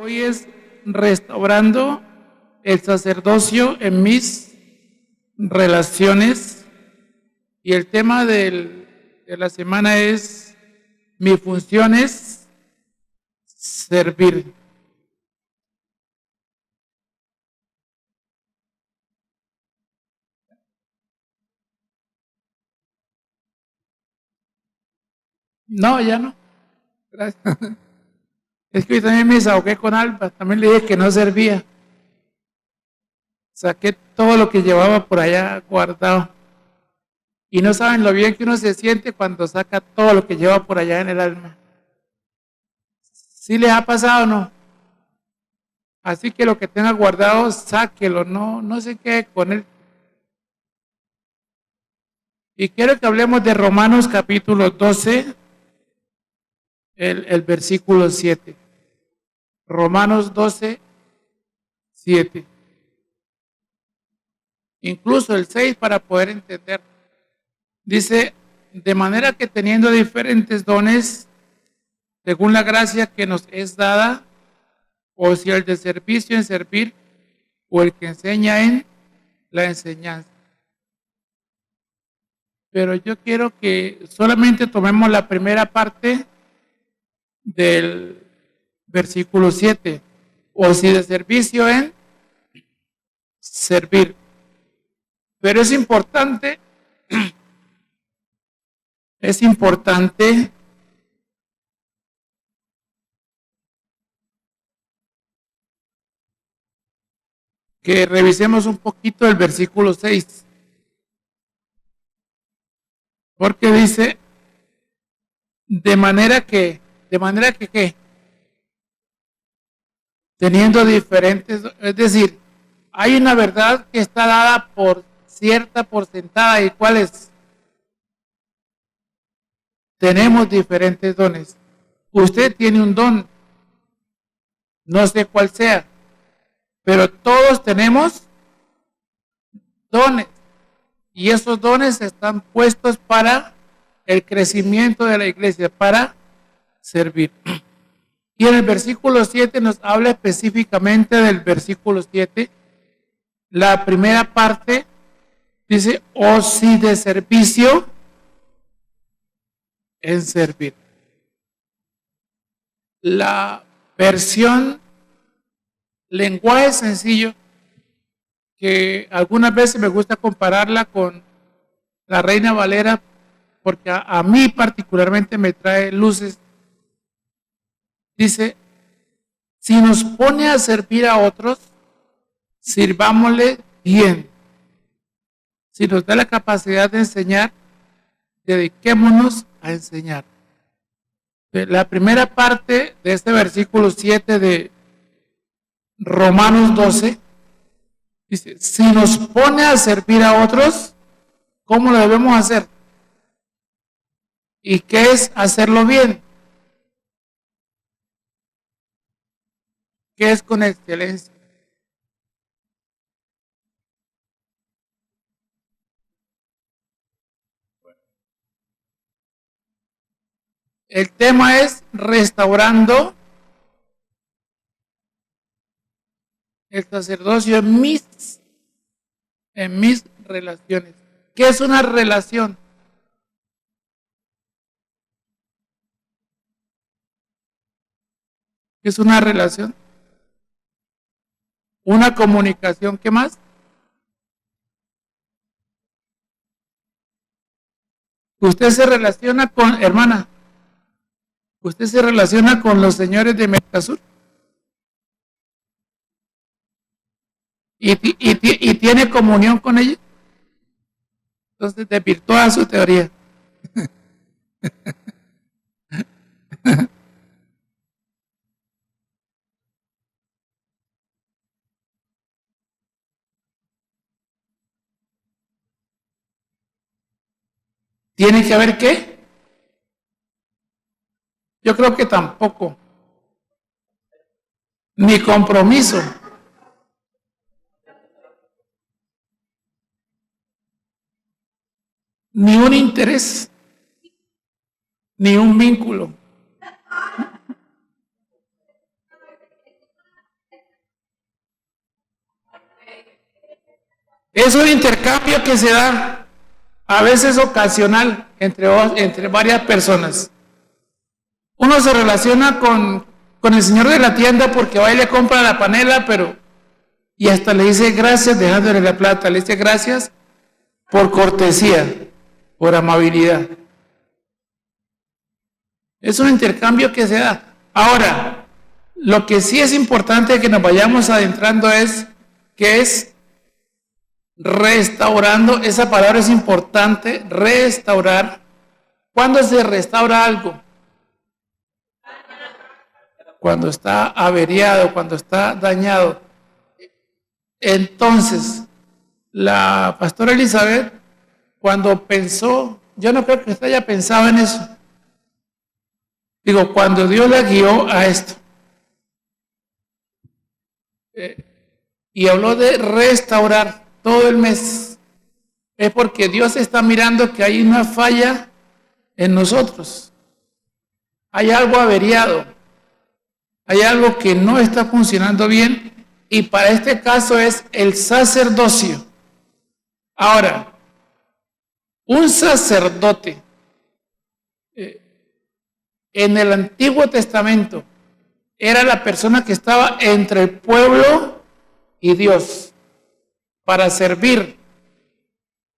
Hoy es restaurando el sacerdocio en mis relaciones y el tema de la semana es mi función es servir. No, ya no. Gracias. Es que hoy también me desahogué con Alba, también le dije que no servía. Saqué todo lo que llevaba por allá guardado. Y no saben lo bien que uno se siente cuando saca todo lo que lleva por allá en el alma. ¿Sí les ha pasado o no? Así que lo que tenga guardado, sáquelo, no se quede con él. Y quiero que hablemos de Romanos capítulo 12, el versículo 7. Romanos 12, 7. Incluso el 6 para poder entender. Dice, de manera que teniendo diferentes dones, según la gracia que nos es dada, o si el de servicio en servir, o el que enseña en la enseñanza. Pero yo quiero que solamente tomemos la primera parte del versículo 7, o si de servicio en servir. Pero es importante que revisemos un poquito el versículo 6, porque dice, de manera que ¿qué? Teniendo diferentes, es decir, hay una verdad que está dada por cierta por sentada, ¿y cuál es? Tenemos diferentes dones. Usted tiene un don, no sé cuál sea, pero todos tenemos dones. Y esos dones están puestos para el crecimiento de la iglesia, para servir. Y en el versículo 7 nos habla específicamente del versículo 7. La primera parte dice, o si de servicio en servir. La versión lenguaje sencillo, que algunas veces me gusta compararla con la Reina Valera, porque a mí particularmente me trae luces. Dice, si nos pone a servir a otros, sirvámosle bien. Si nos da la capacidad de enseñar, dediquémonos a enseñar. La primera parte de este versículo 7 de Romanos 12 dice, si nos pone a servir a otros, ¿cómo lo debemos hacer? ¿Y qué es hacerlo bien? ¿Qué es con excelencia? El tema es restaurando el sacerdocio en mis relaciones. ¿Qué es una relación? ¿Qué es una relación? Una comunicación, ¿qué más? Usted se relaciona con, hermana, usted se relaciona con los señores de Mercosur y tiene comunión con ellos. Entonces desvirtúa su teoría. ¿Tiene que haber qué? Yo creo que tampoco. Ni compromiso. Ni un interés. Ni un vínculo. Es un intercambio que se da, a veces ocasional, entre varias personas. Uno se relaciona con el señor de la tienda porque va y le compra la panela, y hasta le dice gracias dejándole la plata, le dice gracias por cortesía, por amabilidad. Es un intercambio que se da. Ahora, lo que sí es importante que nos vayamos adentrando es que es restaurando, esa palabra es importante, restaurar. ¿Cuándo se restaura algo? Cuando está averiado, cuando está dañado. Entonces, la pastora Elizabeth, cuando pensó, yo no creo que usted haya pensado en eso. Digo, cuando Dios la guió a esto, y habló de restaurar todo el mes, es porque Dios está mirando que hay una falla en nosotros. Hay algo averiado, hay algo que no está funcionando bien, y para este caso es el sacerdocio. Ahora, un sacerdote en el Antiguo Testamento era la persona que estaba entre el pueblo y Dios para servir,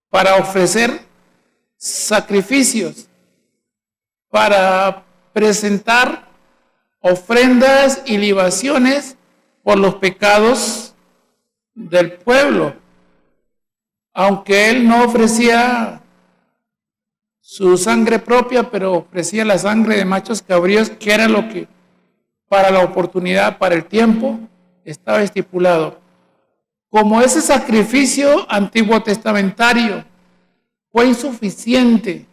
para ofrecer sacrificios, para presentar ofrendas y libaciones por los pecados del pueblo. Aunque él no ofrecía su sangre propia, pero ofrecía la sangre de machos cabríos, que era lo que para la oportunidad, para el tiempo, estaba estipulado. Como ese sacrificio antiguo testamentario fue insuficiente,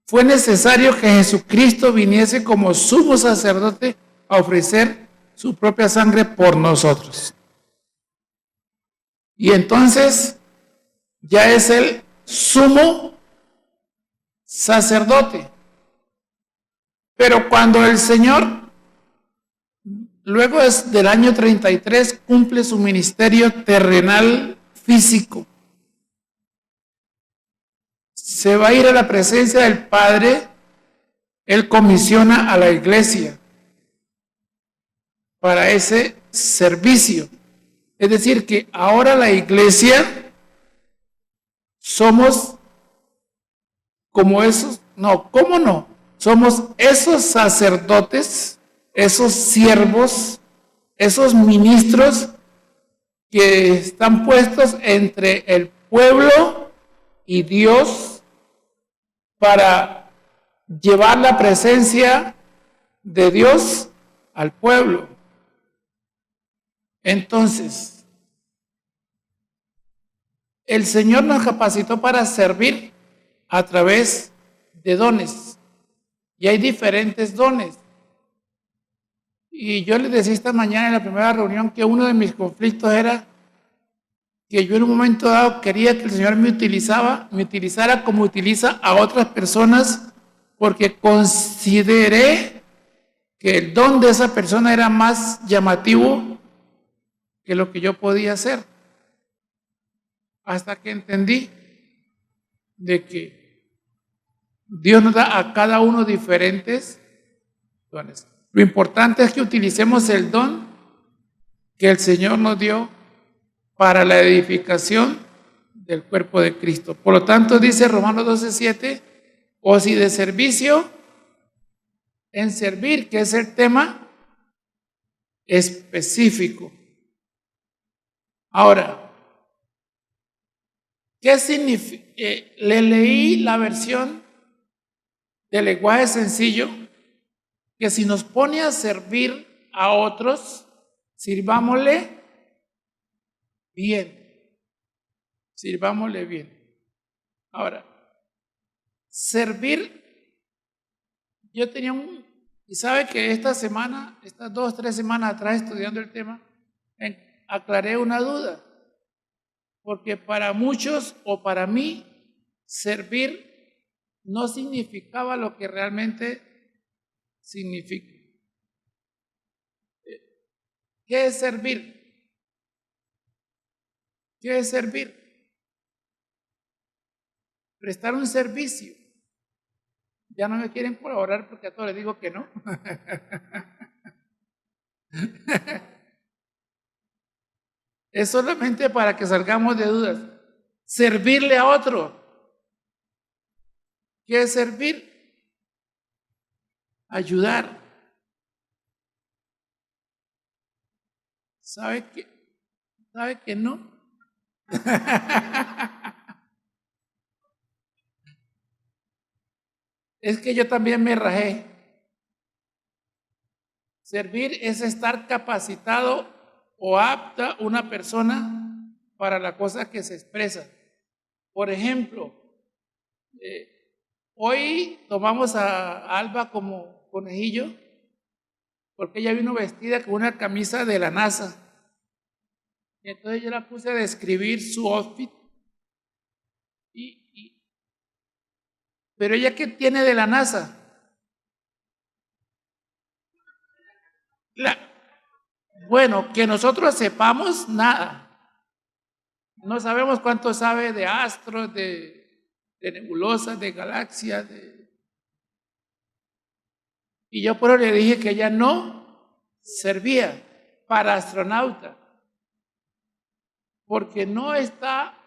fue necesario que Jesucristo viniese como sumo sacerdote a ofrecer su propia sangre por nosotros. Y entonces ya es el sumo sacerdote. Pero cuando el Señor, luego del año 33, cumple su ministerio terrenal físico, se va a ir a la presencia del Padre, Él comisiona a la iglesia para ese servicio. Es decir, que ahora la iglesia somos como esos, no, ¿cómo no? Somos esos sacerdotes, esos siervos, esos ministros que están puestos entre el pueblo y Dios para llevar la presencia de Dios al pueblo. Entonces, el Señor nos capacitó para servir a través de dones. Y hay diferentes dones. Y yo les decía esta mañana en la primera reunión que uno de mis conflictos era que yo en un momento dado quería que el Señor me utilizara como utiliza a otras personas, porque consideré que el don de esa persona era más llamativo que lo que yo podía hacer. Hasta que entendí de que Dios nos da a cada uno diferentes dones. Lo importante es que utilicemos el don que el Señor nos dio para la edificación del cuerpo de Cristo. Por lo tanto, dice Romanos 12:7, o si de servicio, en servir, que es el tema específico. Ahora, ¿qué significa? Le leí la versión del lenguaje sencillo, que si nos pone a servir a otros, sirvámosle bien. Sirvámosle bien. Ahora, servir, yo tenía y sabe que estas 2 o 3 semanas atrás estudiando el tema, aclaré una duda, porque para muchos o para mí, servir no significaba lo que realmente significa. ¿Qué es servir? ¿Qué es servir? prestar un servicio. Ya no me quieren colaborar porque a todos les digo que no. Es solamente para que salgamos de dudas. Servirle a otro. ¿Qué es servir? Ayudar. ¿Sabe que no? Es que yo también me rajé. Servir es estar capacitado o apta una persona para la cosa que se expresa. Por ejemplo, hoy tomamos a Alba como conejillo porque ella vino vestida con una camisa de la NASA. Y entonces yo la puse a describir su outfit. Pero ella, ¿qué tiene de la NASA? Bueno, que nosotros sepamos nada. No sabemos cuánto sabe de astros, de nebulosas, de galaxias. Y yo por eso le dije que ella no servía para astronauta, porque no está,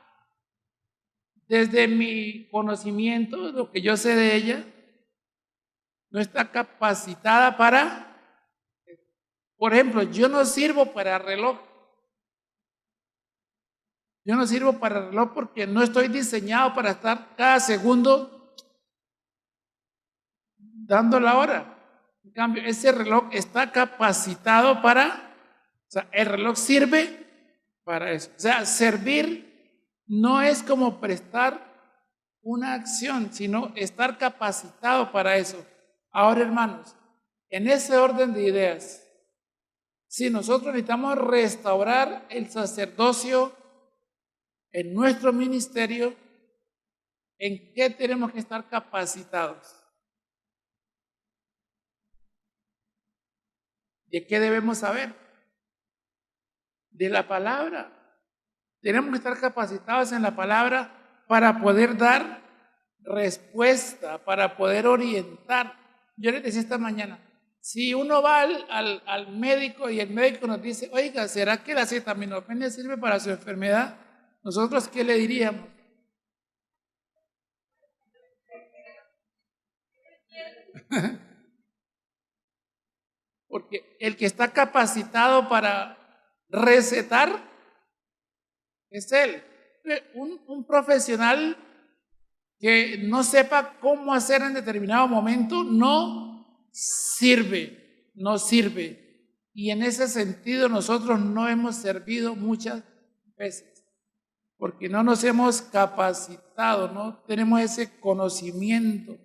desde mi conocimiento, lo que yo sé de ella, no está capacitada para, por ejemplo, yo no sirvo para reloj. Yo no sirvo para reloj porque no estoy diseñado para estar cada segundo dando la hora. En cambio, ese reloj está capacitado para, o sea, el reloj sirve para eso. O sea, servir no es como prestar una acción, sino estar capacitado para eso. Ahora, hermanos, en ese orden de ideas, si nosotros necesitamos restaurar el sacerdocio en nuestro ministerio, ¿en qué tenemos que estar capacitados? ¿De qué debemos saber? De la palabra. Tenemos que estar capacitados en la palabra para poder dar respuesta, para poder orientar. Yo les decía esta mañana, si uno va al médico y el médico nos dice, oiga, ¿será que la acetaminofén sirve para su enfermedad? ¿Nosotros qué le diríamos? Porque el que está capacitado para recetar es él. Un profesional que no sepa cómo hacer en determinado momento no sirve, no sirve. Y en ese sentido nosotros no hemos servido muchas veces, porque no nos hemos capacitado, no tenemos ese conocimiento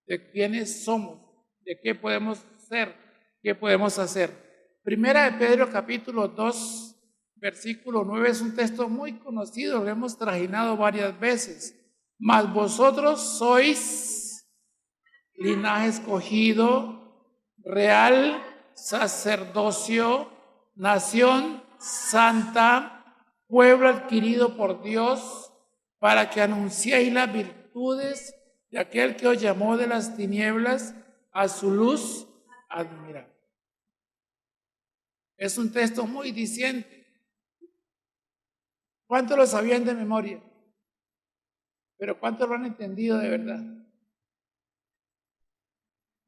de quiénes somos, de qué podemos ser, qué podemos hacer. Primera de Pedro capítulo 2, versículo 9 es un texto muy conocido, lo hemos trajinado varias veces. Mas vosotros sois linaje escogido, real sacerdocio, nación santa, pueblo adquirido por Dios, para que anunciéis las virtudes de aquel que os llamó de las tinieblas a su luz admirable. Es un texto muy diciente. ¿Cuántos lo sabían de memoria? Pero ¿cuántos lo han entendido de verdad?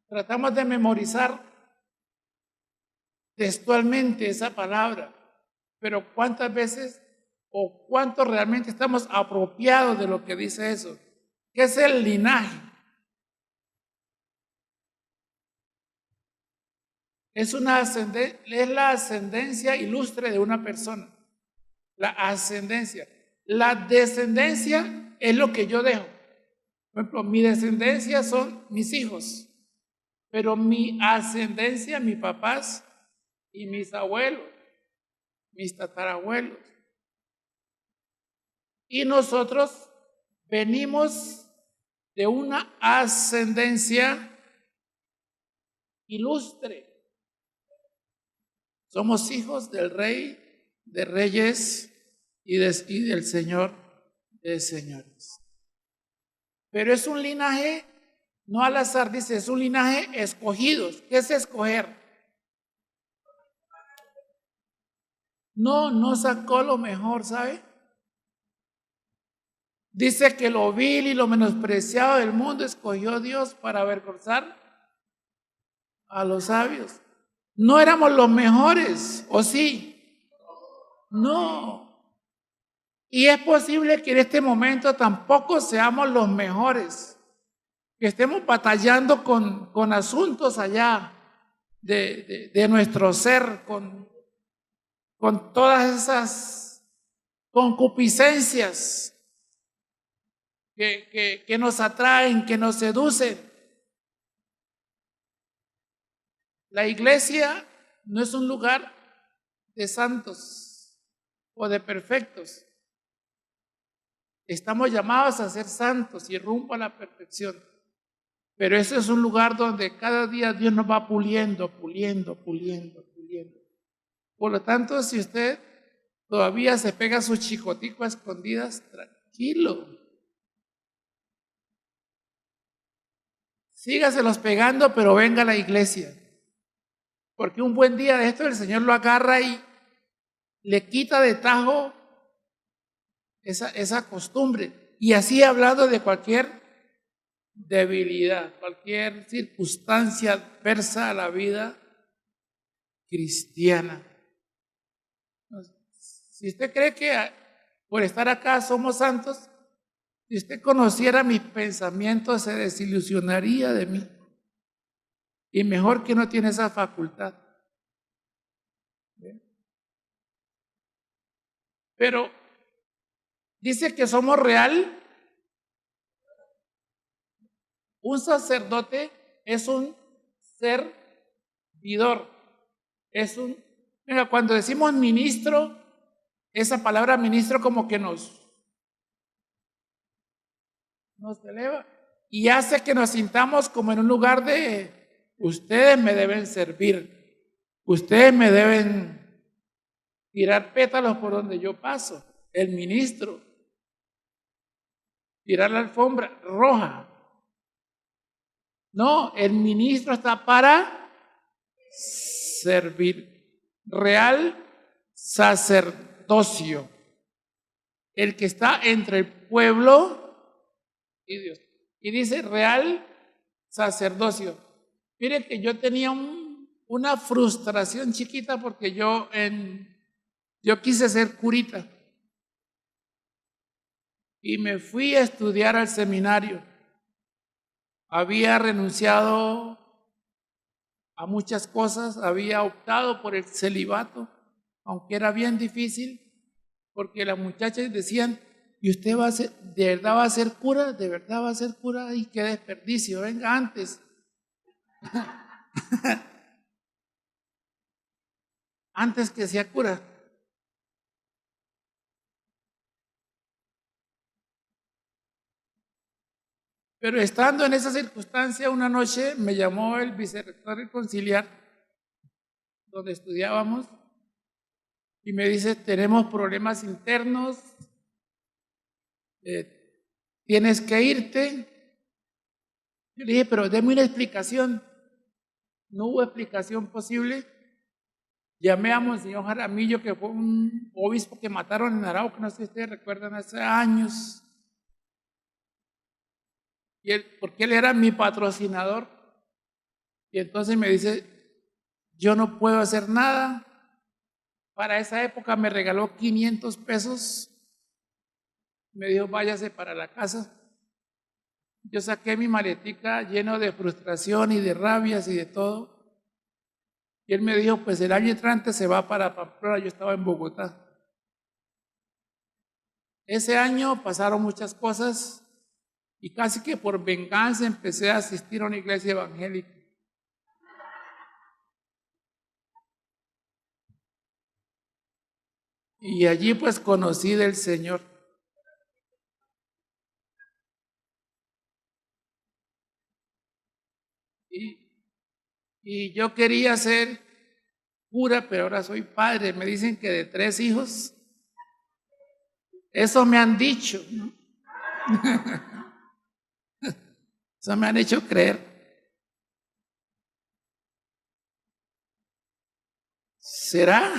Tratamos de memorizar textualmente esa palabra, pero ¿cuántas veces o cuántos realmente estamos apropiados de lo que dice eso? ¿Qué es el linaje? Es la ascendencia ilustre de una persona. La ascendencia. La descendencia es lo que yo dejo. Por ejemplo, mi descendencia son mis hijos, pero mi ascendencia, mis papás y mis abuelos, mis tatarabuelos. Y nosotros venimos de una ascendencia ilustre. Somos hijos del Rey de Reyes y del Señor de Señores. pero es un linaje, no al azar, dice, es un linaje escogidos. ¿Qué es escoger? No sacó lo mejor, ¿sabe? Dice que lo vil y lo menospreciado del mundo escogió Dios para avergonzar a los sabios. No éramos los mejores, ¿o sí? No. Y es posible que en este momento tampoco seamos los mejores, que estemos batallando con asuntos allá de nuestro ser, con todas esas concupiscencias que nos atraen, que nos seducen. La iglesia no es un lugar de santos o de perfectos. Estamos llamados a ser santos y rumbo a la perfección. Pero ese es un lugar donde cada día Dios nos va puliendo. Por lo tanto, si usted todavía se pega sus chicoticos a escondidas, tranquilo. Sígaselos pegando, pero venga a la iglesia. Porque un buen día de esto el Señor lo agarra y le quita de tajo esa costumbre. Y así hablando de cualquier debilidad, cualquier circunstancia adversa a la vida cristiana. Si usted cree que por estar acá somos santos, si usted conociera mis pensamientos se desilusionaría de mí. Y mejor que no tiene esa facultad. Pero dice que somos real. Un sacerdote es un servidor. Mira, cuando decimos ministro, esa palabra ministro como que nos eleva y hace que nos sintamos como en un lugar de ustedes me deben servir, ustedes me deben tirar pétalos por donde yo paso, el ministro, tirar la alfombra roja. No, el ministro está para servir. Real sacerdocio. El que está entre el pueblo y Dios. Y dice real sacerdocio. Miren que yo tenía una frustración chiquita porque yo quise ser curita. Y me fui a estudiar al seminario. Había renunciado a muchas cosas, había optado por el celibato, aunque era bien difícil, porque las muchachas decían, ¿y usted de verdad va a ser cura? ¿De verdad va a ser cura? ¡Y qué desperdicio! Venga antes. Antes que sea cura. Pero estando en esa circunstancia, una noche me llamó el vicerrector conciliar, donde estudiábamos, y me dice, tenemos problemas internos, tienes que irte. Yo le dije, pero déme una explicación. No hubo explicación posible. Llamé a Monseñor Jaramillo, que fue un obispo que mataron en Arauca, no sé si ustedes recuerdan, hace años. Porque él era mi patrocinador. Y entonces me dice, yo no puedo hacer nada. Para esa época me regaló 500 pesos. Me dijo, váyase para la casa. Yo saqué mi maletica lleno de frustración y de rabias y de todo. Y él me dijo, pues el año entrante se va para Pamplona. Yo estaba en Bogotá. Ese año pasaron muchas cosas y casi que por venganza empecé a asistir a una iglesia evangélica. Y allí pues conocí del Señor. Y yo quería ser cura, pero ahora soy padre. Me dicen que de 3 hijos. Eso me han dicho, ¿no? Eso me han hecho creer. ¿Será?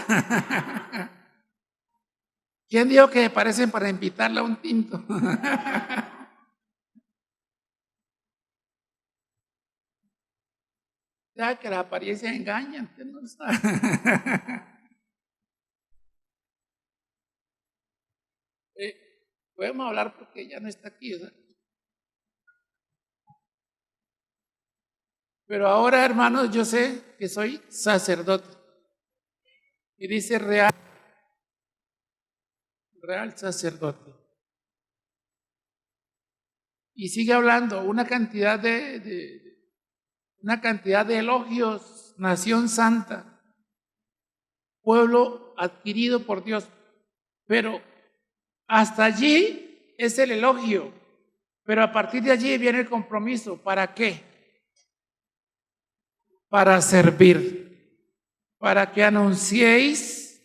¿Quién dijo que parecen para invitarla a un tinto? Ya que la apariencia engaña, usted no sabe. Podemos hablar porque ella no está aquí, ¿verdad? Pero ahora, hermanos, yo sé que soy sacerdote. Y dice real sacerdote. Y sigue hablando una cantidad de elogios, nación santa, pueblo adquirido por Dios. Pero hasta allí es el elogio, pero a partir de allí viene el compromiso. ¿Para qué? Para servir, para que anunciéis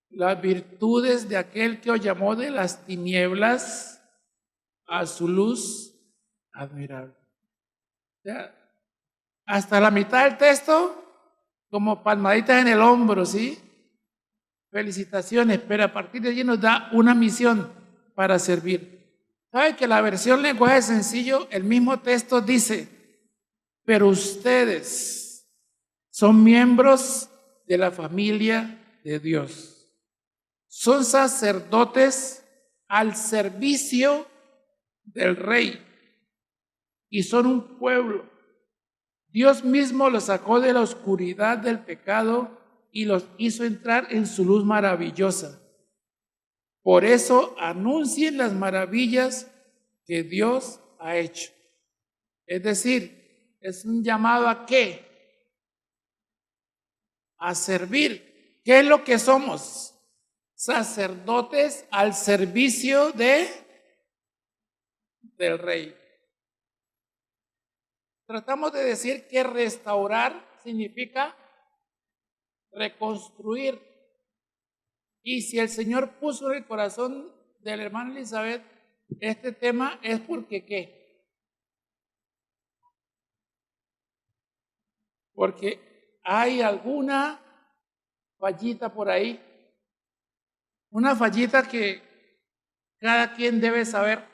las virtudes de aquel que os llamó de las tinieblas a su luz admirable. O sea, hasta la mitad del texto, como palmaditas en el hombro, ¿sí? Felicitaciones, pero a partir de allí nos da una misión para servir. ¿Sabe que la versión lenguaje sencillo, el mismo texto dice, pero ustedes son miembros de la familia de Dios? Son sacerdotes al servicio del Rey y son un pueblo. Dios mismo los sacó de la oscuridad del pecado y los hizo entrar en su luz maravillosa. Por eso anuncien las maravillas que Dios ha hecho. Es decir, es un llamado ¿a qué? A servir. ¿Qué es lo que somos? Sacerdotes al servicio del Rey. Tratamos de decir que restaurar significa reconstruir. Y si el Señor puso en el corazón de la hermana Elizabeth este tema, es porque ¿qué? Porque hay alguna fallita por ahí, una fallita que cada quien debe saber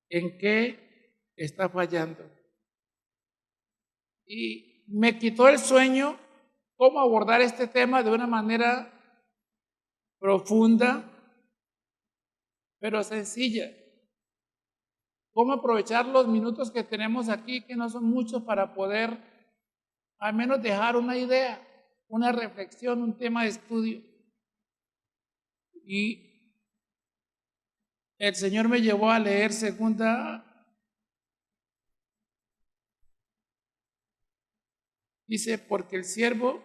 en qué está fallando. Y me quitó el sueño cómo abordar este tema de una manera profunda, pero sencilla. Cómo aprovechar los minutos que tenemos aquí, que no son muchos, para poder al menos dejar una idea, una reflexión, un tema de estudio. Y el Señor me llevó a leer segunda. Dice, porque el siervo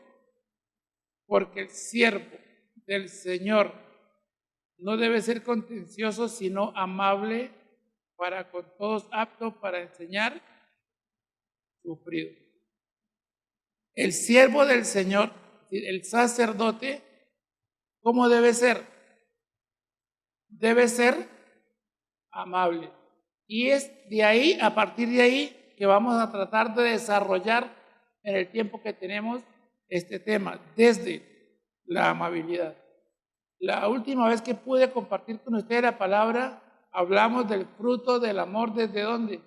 del Señor no debe ser contencioso, sino amable, para con todos apto para enseñar, sufrido. El siervo del Señor, el sacerdote, ¿cómo debe ser? Debe ser amable. Y es de ahí, a partir de ahí, que vamos a tratar de desarrollar en el tiempo que tenemos este tema, desde la amabilidad. La última vez que pude compartir con ustedes la palabra, hablamos del fruto del amor. ¿Desde dónde?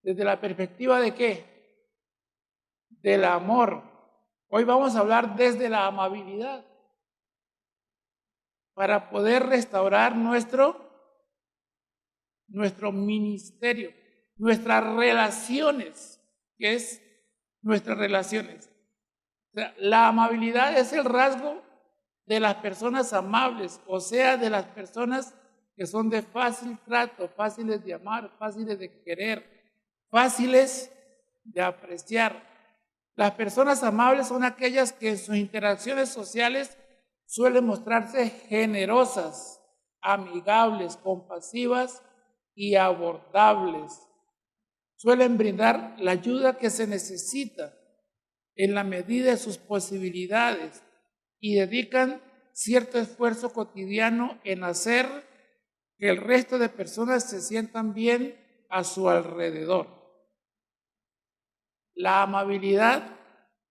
Desde la perspectiva de ¿qué? Del amor. Hoy vamos a hablar desde la amabilidad, para poder restaurar nuestro ministerio, nuestras relaciones, que es nuestras relaciones. O sea, la amabilidad es el rasgo de las personas amables, o sea, de las personas que son de fácil trato, fáciles de amar, fáciles de querer, fáciles de apreciar. Las personas amables son aquellas que en sus interacciones sociales suelen mostrarse generosas, amigables, compasivas y abordables. Suelen brindar la ayuda que se necesita en la medida de sus posibilidades y dedican cierto esfuerzo cotidiano en hacer que el resto de personas se sientan bien a su alrededor. La amabilidad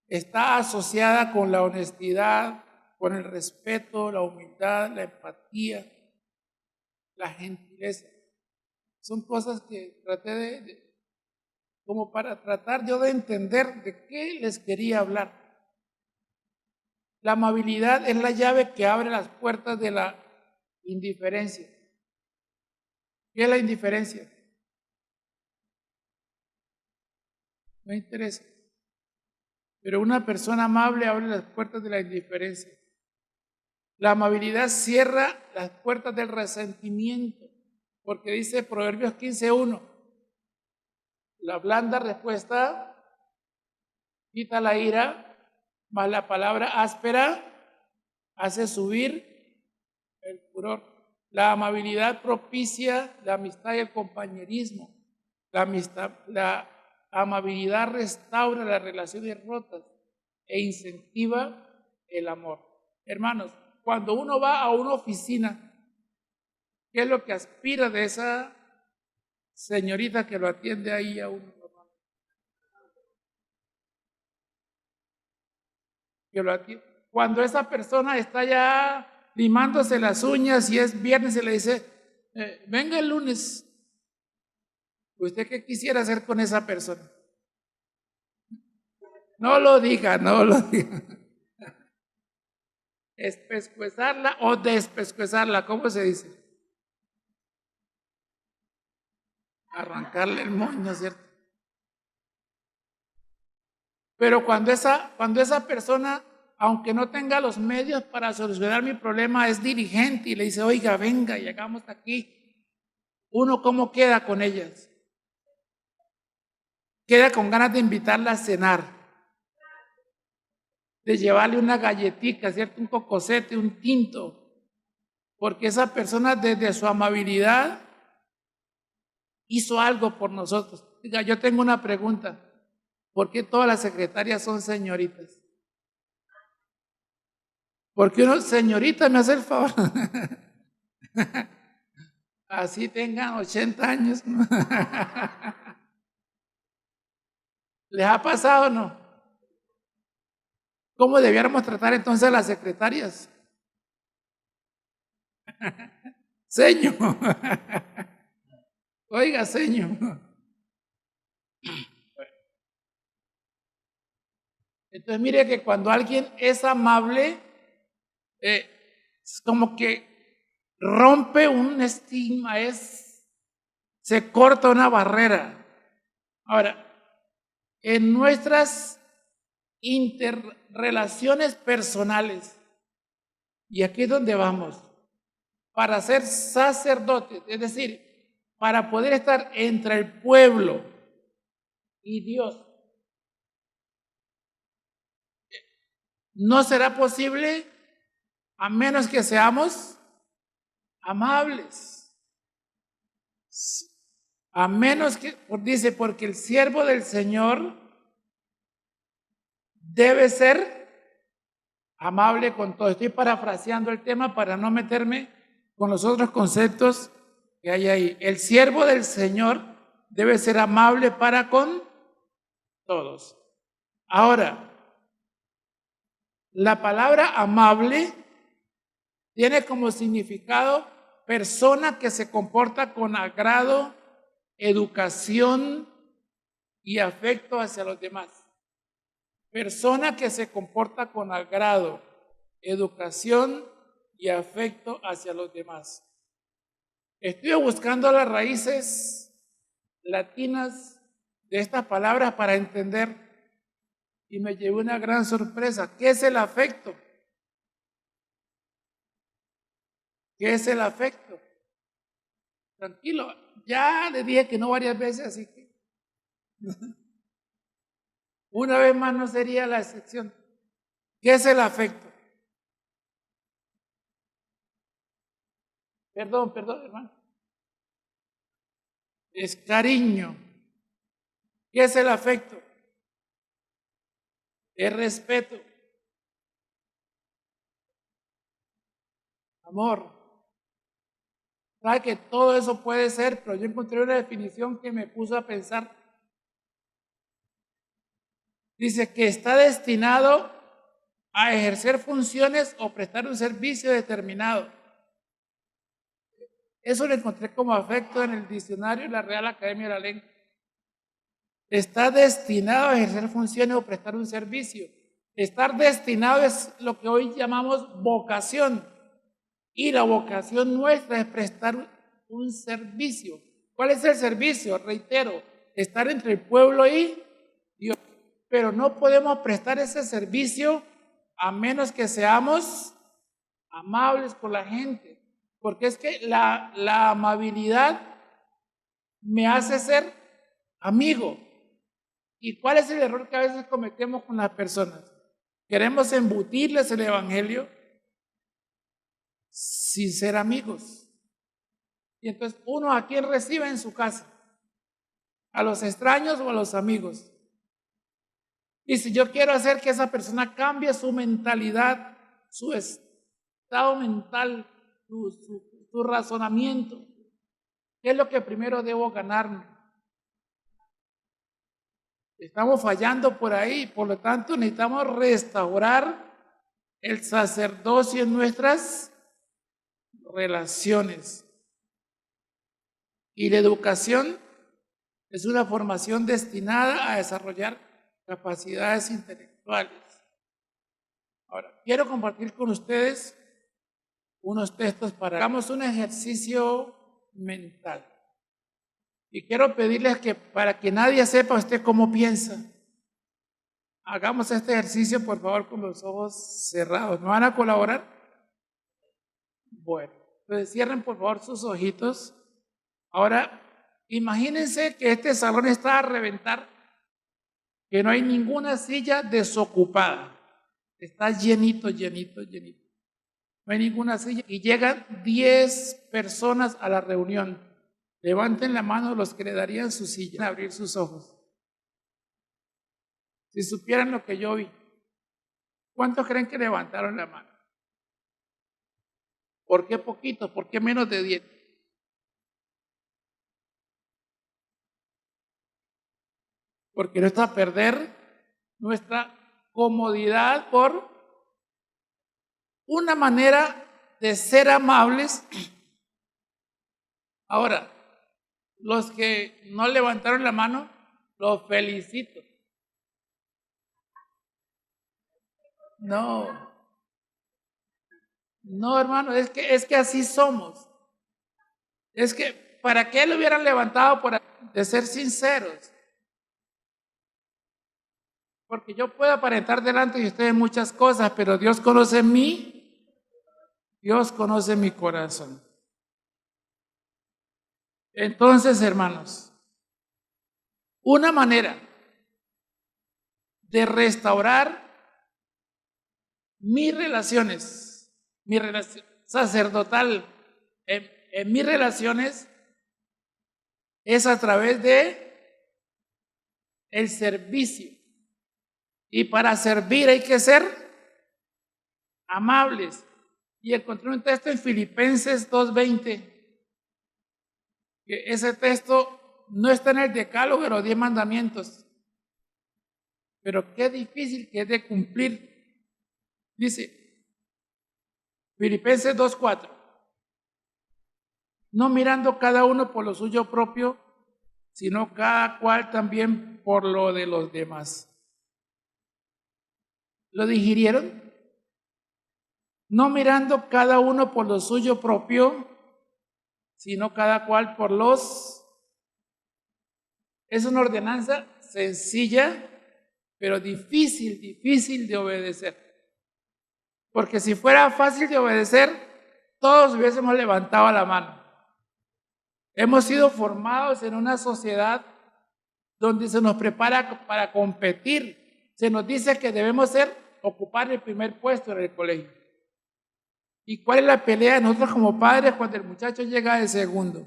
está asociada con la honestidad, con el respeto, la humildad, la empatía, la gentileza. Son cosas que traté como para tratar yo de entender de qué les quería hablar. La amabilidad es la llave que abre las puertas de la indiferencia. ¿Qué es la indiferencia? No interesa. Pero una persona amable abre las puertas de la indiferencia. La amabilidad cierra las puertas del resentimiento, porque dice Proverbios 15:1, la blanda respuesta quita la ira, mas la palabra áspera hace subir el furor. La amabilidad propicia la amistad y el compañerismo. La amabilidad restaura las relaciones rotas e incentiva el amor. Hermanos, cuando uno va a una oficina, ¿qué es lo que aspira de esa señorita que lo atiende ahí a uno? Cuando esa persona está ya limándose las uñas y es viernes y le dice, venga el lunes, ¿usted qué quisiera hacer con esa persona? No lo diga, no lo diga. Espescuezarla o despescuezarla, ¿cómo se dice? Arrancarle el moño, ¿cierto? Pero cuando esa persona, aunque no tenga los medios para solucionar mi problema, es dirigente y le dice, oiga, venga, llegamos aquí, ¿uno cómo queda con ellas? Queda con ganas de invitarla a cenar, de llevarle una galletita, ¿cierto? Un cocosete, un tinto, porque esa persona desde su amabilidad hizo algo por nosotros. Diga, yo tengo una pregunta, ¿por qué todas las secretarias son señoritas? Porque uno, señorita, me hace el favor. Así tengan 80 años, ¿no? ¿Les ha pasado o no? ¿Cómo debiéramos tratar entonces a las secretarias? Señor. Oiga, señor. Entonces mire que cuando alguien es amable, es como que rompe un estigma, se corta una barrera. Ahora, en nuestras interrelaciones personales, y aquí es donde vamos, para ser sacerdotes, es decir, para poder estar entre el pueblo y Dios, no será posible a menos que seamos amables. A menos que, dice, porque el siervo del Señor debe ser amable con todo. Estoy parafraseando el tema para no meterme con los otros conceptos que hay ahí. El siervo del Señor debe ser amable para con todos. Ahora, la palabra amable tiene como significado persona que se comporta con agrado, educación y afecto hacia los demás. Persona que se comporta con agrado, educación y afecto hacia los demás. Estoy buscando las raíces latinas de estas palabras para entender y me llevé una gran sorpresa. ¿Qué es el afecto? ¿Qué es el afecto? Tranquilo, ya le dije que no varias veces, así que una vez más no sería la excepción. ¿Qué es el afecto? Perdón, hermano. Es cariño. ¿Qué es el afecto? Es respeto, amor. Sabe que todo eso puede ser, pero yo encontré una definición que me puso a pensar. Dice que está destinado a ejercer funciones o prestar un servicio determinado. Eso lo encontré como afecto en el diccionario de la Real Academia de la Lengua. Está destinado a ejercer funciones o prestar un servicio. Estar destinado es lo que hoy llamamos vocación. Y la vocación nuestra es prestar un servicio. ¿Cuál es el servicio? Reitero, estar entre el pueblo y Dios. Pero no podemos prestar ese servicio a menos que seamos amables con la gente. Porque es que la amabilidad me hace ser amigo. ¿Y cuál es el error que a veces cometemos con las personas? Queremos embutirles el evangelio sin ser amigos. Y entonces uno a quién recibe en su casa, a los extraños o a los amigos. Y si yo quiero hacer que esa persona cambie su mentalidad, su estado mental, su razonamiento, ¿qué es lo que primero debo ganarme? Estamos fallando por ahí, por lo tanto necesitamos restaurar el sacerdocio en nuestras relaciones. Y la educación es una formación destinada a desarrollar capacidades intelectuales. Ahora, quiero compartir con ustedes unos textos para que hagamos un ejercicio mental. Y quiero pedirles que para que nadie sepa usted cómo piensa, hagamos este ejercicio por favor con los ojos cerrados. ¿Me van a colaborar? Bueno, entonces cierren por favor sus ojitos. Ahora, imagínense que este salón está a reventar, que no hay ninguna silla desocupada. Está llenito, llenito, llenito. No hay ninguna silla y llegan 10 personas a la reunión. Levanten la mano los que le darían su silla, abrir sus ojos. Si supieran lo que yo vi, ¿cuántos creen que levantaron la mano? ¿Por qué poquito? ¿Por qué menos de 10? Porque no está a perder nuestra comodidad por una manera de ser amables. Ahora, los que no levantaron la mano, los felicito. No, hermano, es que así somos. Es que, ¿para qué lo hubieran levantado de ser sinceros? Porque yo puedo aparentar delante de ustedes muchas cosas, pero Dios conoce Dios conoce mi corazón. Entonces, hermanos, una manera de restaurar mis relaciones, mi relación sacerdotal, en mis relaciones, es a través de el servicio. Y para servir hay que ser amables. Y encontré un texto en Filipenses 2:20, que ese texto no está en el decálogo de los 10 mandamientos, pero qué difícil que es de cumplir. Dice, Filipenses 2:4, no mirando cada uno por lo suyo propio, sino cada cual también por lo de los demás. ¿Lo digirieron? No mirando cada uno por lo suyo propio, sino cada cual por los... Es una ordenanza sencilla, pero difícil de obedecer. Porque si fuera fácil de obedecer, todos hubiésemos levantado la mano. Hemos sido formados en una sociedad donde se nos prepara para competir. Se nos dice que debemos ocupar el primer puesto en el colegio. ¿Y cuál es la pelea de nosotros como padres cuando el muchacho llega de segundo?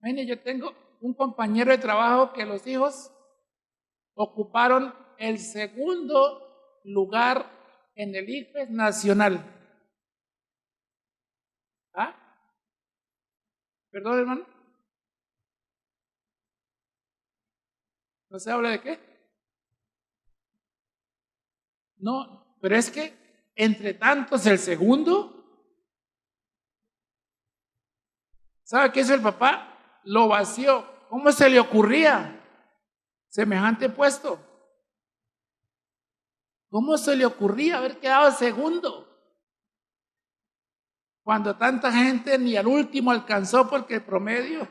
Mire, yo tengo un compañero de trabajo que los hijos ocuparon el segundo lugar en el IFES nacional. ¿Ah? Perdón, hermano. ¿No se habla de qué? No, pero es que entre tantos el segundo, ¿sabe qué hizo el papá? Lo vació. ¿Cómo se le ocurría semejante puesto? ¿Cómo se le ocurría haber quedado segundo? Cuando tanta gente ni al último alcanzó porque el promedio.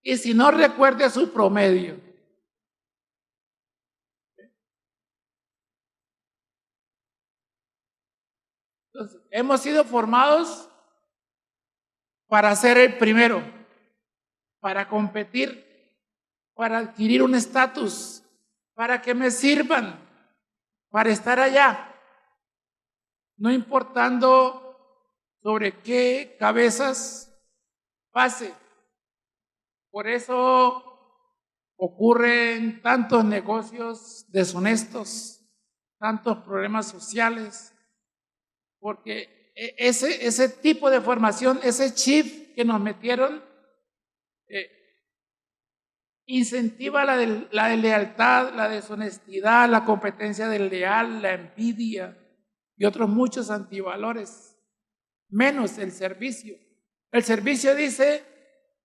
Y si no recuerde su promedio. Entonces, hemos sido formados para ser el primero, para competir, para adquirir un estatus, para que me sirvan, para estar allá, no importando sobre qué cabezas pase. Por eso ocurren tantos negocios deshonestos, tantos problemas sociales, porque ese tipo de formación, ese chip que nos metieron, incentiva la deslealtad, la deshonestidad, la competencia desleal, la envidia y otros muchos antivalores, menos el servicio. El servicio dice,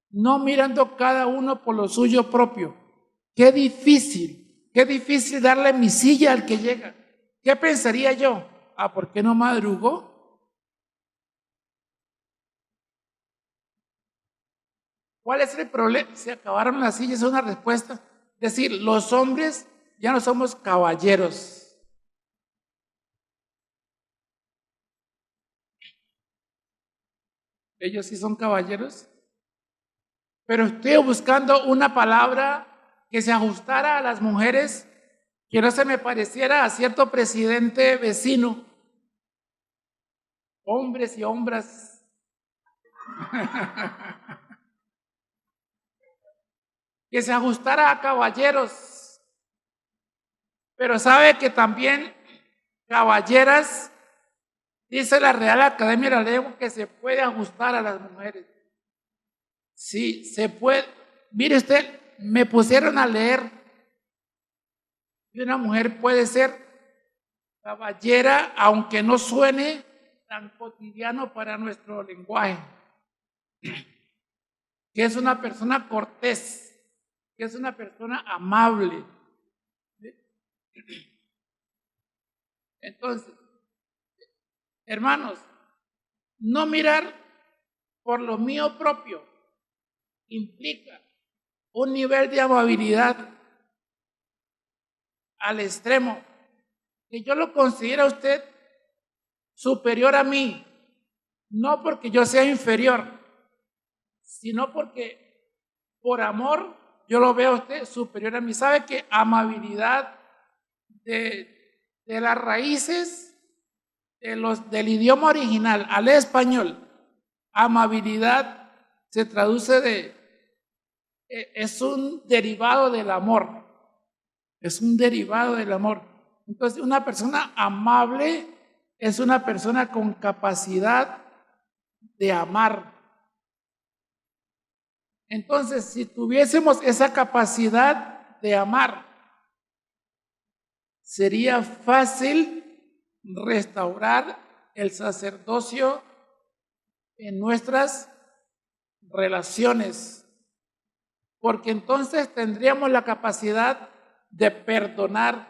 no mirando cada uno por lo suyo propio. Qué difícil darle mi silla al que llega. ¿Qué pensaría yo? ¿Por qué no madrugó? ¿Cuál es el problema? Se acabaron las sillas, es una respuesta. Es decir, los hombres ya no somos caballeros. Ellos sí son caballeros. Pero estoy buscando una palabra que se ajustara a las mujeres, que no se me pareciera a cierto presidente vecino. Hombres y hombras. Que se ajustara a caballeros. Pero sabe que también caballeras, dice la Real Academia de la Lengua, que se puede ajustar a las mujeres. Sí, se puede. Mire usted, me pusieron a leer que una mujer puede ser caballera, aunque no suene tan cotidiano para nuestro lenguaje, que es una persona cortés, que es una persona amable. Entonces, hermanos, no mirar por lo mío propio implica un nivel de amabilidad al extremo que yo lo considero a usted superior a mí, no porque yo sea inferior, sino porque por amor yo lo veo a usted superior a mí. ¿Sabe que amabilidad de las raíces del idioma original al español, amabilidad se traduce es un derivado del amor, es un derivado del amor. Entonces, una persona amable es una persona con capacidad de amar. Entonces, si tuviésemos esa capacidad de amar, sería fácil restaurar el sacerdocio en nuestras relaciones, porque entonces tendríamos la capacidad de perdonar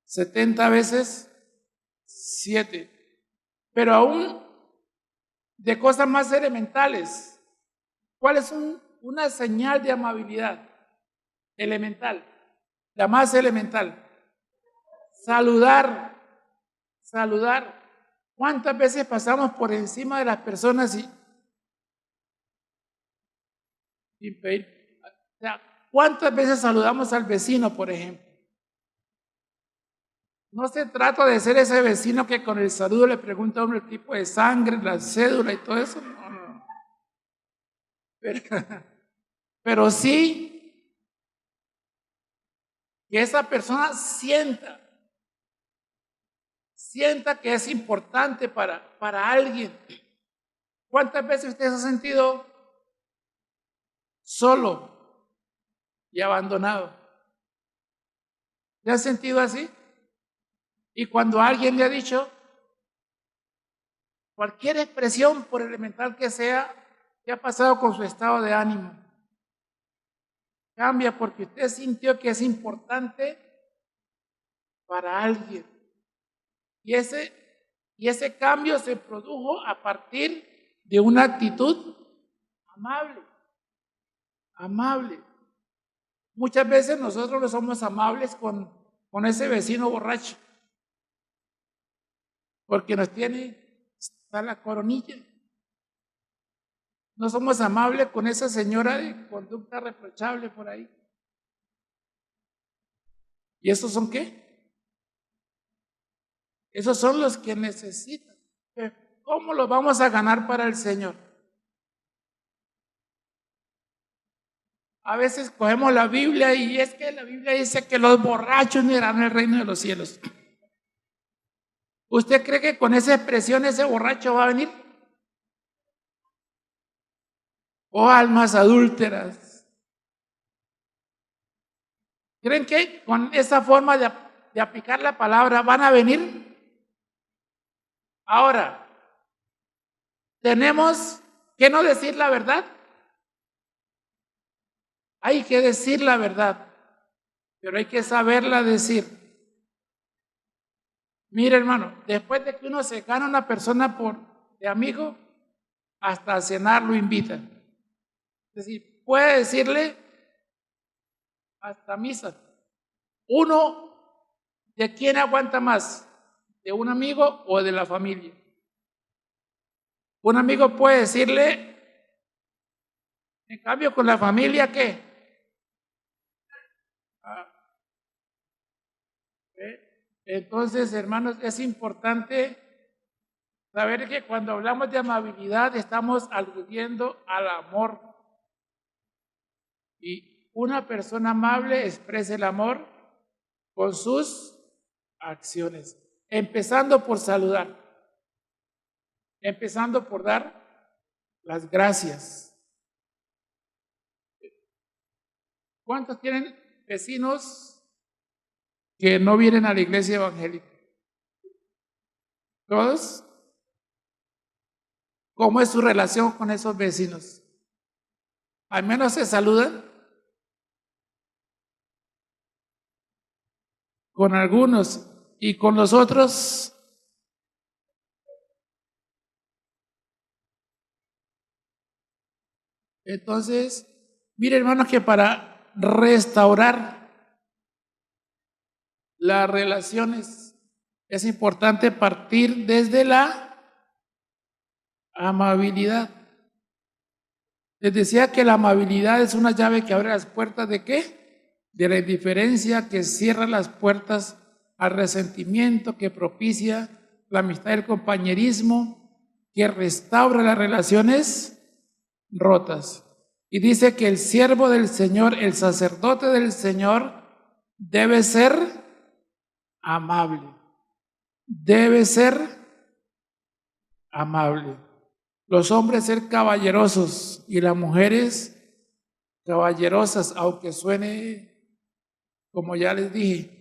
70 veces 7, pero aún de cosas más elementales. ¿Cuál es una señal de amabilidad elemental? La más elemental. Saludar. ¿Cuántas veces pasamos por encima de las personas sin pedir? O sea, ¿cuántas veces saludamos al vecino, por ejemplo? No se trata de ser ese vecino que con el saludo le pregunta a uno el tipo de sangre, la cédula y todo eso. No. Pero sí que esa persona sienta que es importante para alguien. ¿Cuántas veces usted se ha sentido solo y abandonado? ¿Se ha sentido así? Y cuando alguien le ha dicho cualquier expresión, por elemental que sea, ¿qué ha pasado con su estado de ánimo? Cambia porque usted sintió que es importante para alguien. Y ese cambio se produjo a partir de una actitud amable. Amable. Muchas veces nosotros no somos amables con ese vecino borracho, porque nos tiene hasta la coronilla. No somos amables con esa señora de conducta reprochable por ahí. ¿Y esos son qué? Esos son los que necesitan. ¿Cómo los vamos a ganar para el Señor? A veces cogemos la Biblia y es que la Biblia dice que los borrachos no irán al reino de los cielos. ¿Usted cree que con esa expresión ese borracho va a venir? Oh, almas adúlteras. ¿Creen que con esa forma de aplicar la palabra van a venir? Ahora, ¿tenemos que no decir la verdad? Hay que decir la verdad, pero hay que saberla decir. Mire, hermano, después de que uno se gana a una persona de amigo, hasta a cenar lo invitan. Es decir, puede decirle hasta misa. Uno, ¿de quién aguanta más? ¿De un amigo o de la familia? Un amigo puede decirle, en cambio con la familia, ¿qué? Entonces, hermanos, es importante saber que cuando hablamos de amabilidad estamos aludiendo al amor. Y una persona amable expresa el amor con sus acciones, empezando por saludar, empezando por dar las gracias. ¿Cuántos tienen vecinos que no vienen a la iglesia evangélica? ¿Todos? ¿Cómo es su relación con esos vecinos? ¿Al menos se saludan? Con algunos, y con los otros. Entonces, mire, hermanos, que para restaurar las relaciones es importante partir desde la amabilidad. Les decía que la amabilidad es una llave que abre las puertas ¿de qué? De la indiferencia, que cierra las puertas al resentimiento, que propicia la amistad y el compañerismo, que restaura las relaciones rotas. Y dice que el siervo del Señor, el sacerdote del Señor, debe ser amable. Debe ser amable. Los hombres ser caballerosos y las mujeres caballerosas, aunque suene como ya les dije,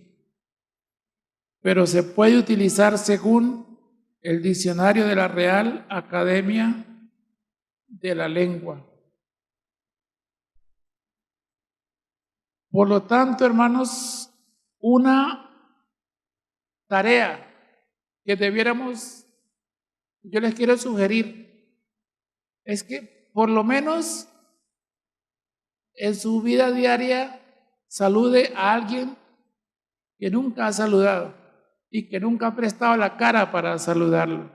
pero se puede utilizar según el diccionario de la Real Academia de la Lengua. Por lo tanto, hermanos, una tarea que debiéramos, yo les quiero sugerir, es que por lo menos en su vida diaria salude a alguien que nunca ha saludado y que nunca ha prestado la cara para saludarlo.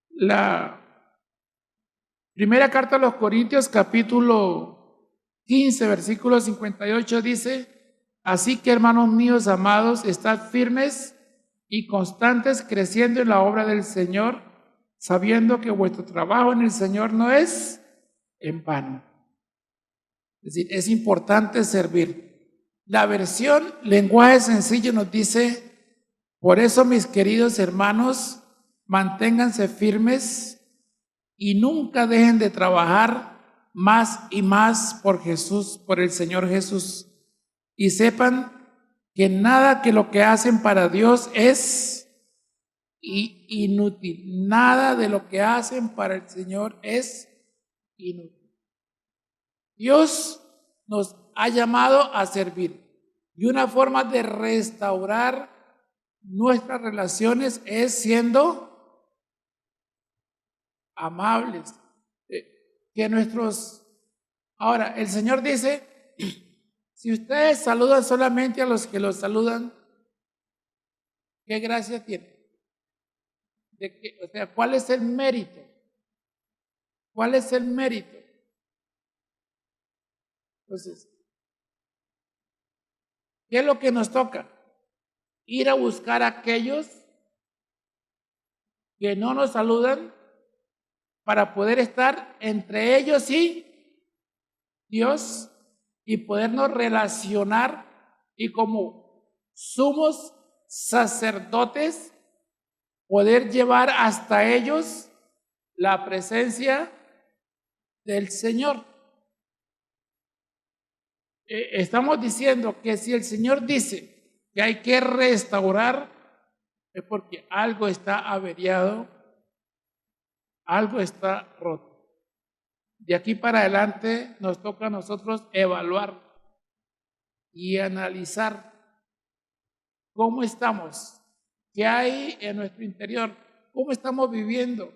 La primera carta a los Corintios, capítulo 15, versículo 58 dice: así que, hermanos míos amados, estad firmes y constantes, creciendo en la obra del Señor, sabiendo que vuestro trabajo en el Señor no es en vano. Es decir, es importante servir. La versión Lenguaje Sencillo nos dice: por eso, mis queridos hermanos, manténganse firmes y nunca dejen de trabajar más y más por Jesús, por el Señor Jesús. Y sepan que nada que lo que hacen para Dios es inútil. Nada de lo que hacen para el Señor es inútil. Dios nos ha llamado a servir. Y una forma de restaurar nuestras relaciones es siendo amables. Ahora, el Señor dice, si ustedes saludan solamente a los que los saludan, ¿qué gracia tiene? O sea, ¿cuál es el mérito? ¿Cuál es el mérito? Entonces, ¿qué es lo que nos toca? Ir a buscar a aquellos que no nos saludan para poder estar entre ellos y Dios y podernos relacionar, y como sumos sacerdotes poder llevar hasta ellos la presencia del Señor. Estamos diciendo que si el Señor dice que hay que restaurar, es porque algo está averiado, algo está roto. De aquí para adelante nos toca a nosotros evaluar y analizar cómo estamos, qué hay en nuestro interior, cómo estamos viviendo.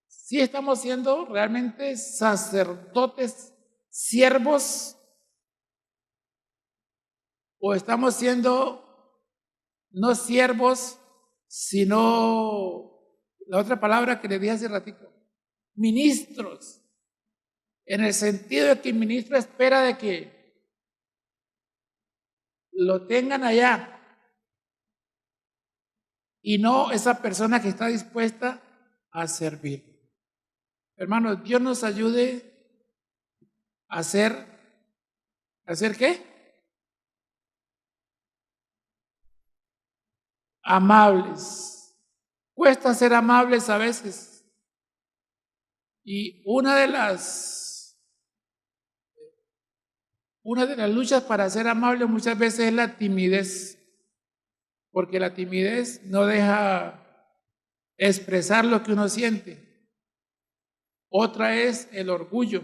Si estamos siendo realmente sacerdotes, siervos, o estamos siendo no siervos, sino la otra palabra que le di hace ratito, ministros, en el sentido de que el ministro espera de que lo tengan allá y no esa persona que está dispuesta a servir. Hermanos, Dios nos ayude a ¿hacer qué? Amables. Cuesta ser amables a veces. Y una de las luchas para ser amable muchas veces es la timidez, porque la timidez no deja expresar lo que uno siente. Otra es el orgullo,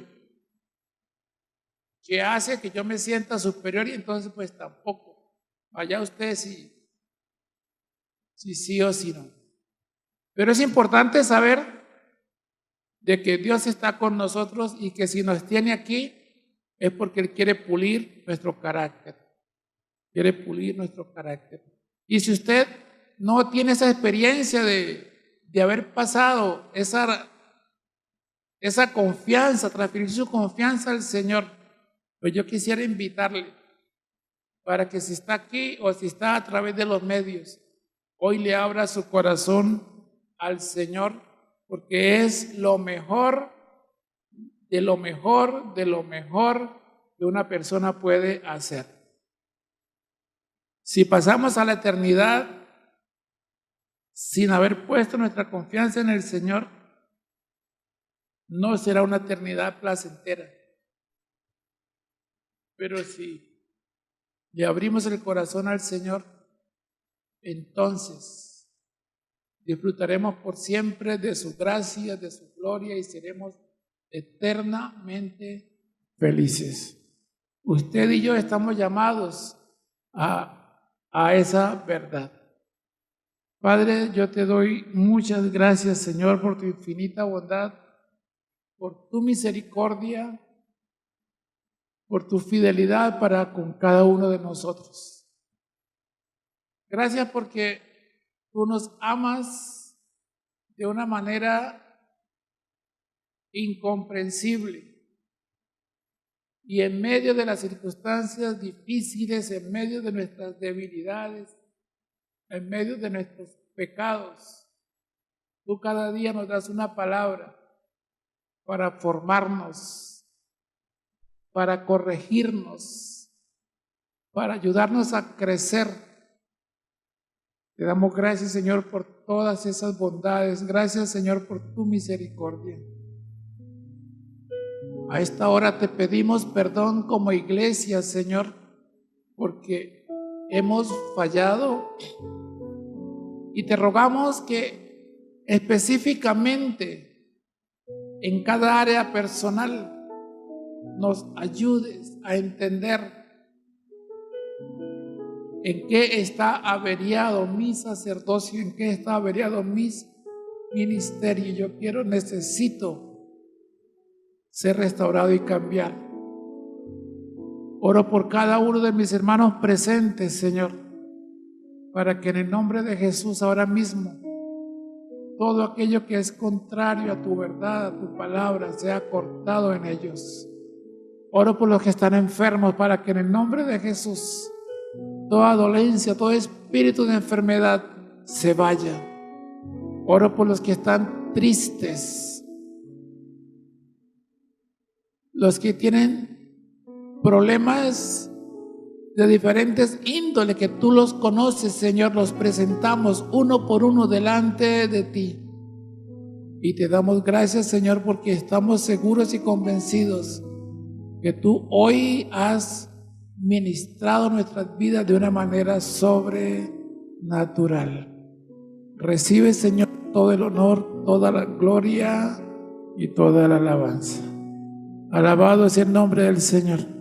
que hace que yo me sienta superior y entonces pues tampoco. Allá usted si sí o si no. Pero es importante saber de que Dios está con nosotros y que si nos tiene aquí es porque Él quiere pulir nuestro carácter. Quiere pulir nuestro carácter. Y si usted no tiene esa experiencia de haber pasado esa confianza, transferir su confianza al Señor, pues yo quisiera invitarle para que si está aquí o si está a través de los medios, hoy le abra su corazón al Señor, porque es lo mejor, de lo mejor, de lo mejor que una persona puede hacer. Si pasamos a la eternidad sin haber puesto nuestra confianza en el Señor, no será una eternidad placentera. Pero si le abrimos el corazón al Señor, entonces disfrutaremos por siempre de su gracia, de su gloria y seremos eternamente felices. Usted y yo estamos llamados a esa verdad. Padre, yo te doy muchas gracias, Señor, por tu infinita bondad, por tu misericordia, por tu fidelidad para con cada uno de nosotros. Gracias porque tú nos amas de una manera incomprensible. Y en medio de las circunstancias difíciles, en medio de nuestras debilidades, en medio de nuestros pecados, tú cada día nos das una palabra para formarnos, para corregirnos, para ayudarnos a crecer. Te damos gracias, Señor, por todas esas bondades. Gracias, Señor, por tu misericordia. A esta hora te pedimos perdón como iglesia, Señor, porque hemos fallado y te rogamos que específicamente en cada área personal nos ayudes a entender en qué está averiado mi sacerdocio, en qué está averiado mi ministerio. Necesito ser restaurado y cambiar. Oro por cada uno de mis hermanos presentes, Señor, para que en el nombre de Jesús ahora mismo todo aquello que es contrario a tu verdad, a tu palabra, sea cortado en ellos. Oro por los que están enfermos para que en el nombre de Jesús toda dolencia, todo espíritu de enfermedad se vaya. Oro por los que están tristes, los que tienen problemas de diferentes índoles que tú los conoces, Señor. Los presentamos uno por uno delante de ti y te damos gracias, Señor, porque estamos seguros y convencidos que tú hoy has ministrado nuestras vidas de una manera sobrenatural. Recibe, Señor, todo el honor, toda la gloria y toda la alabanza. Alabado es el nombre del Señor.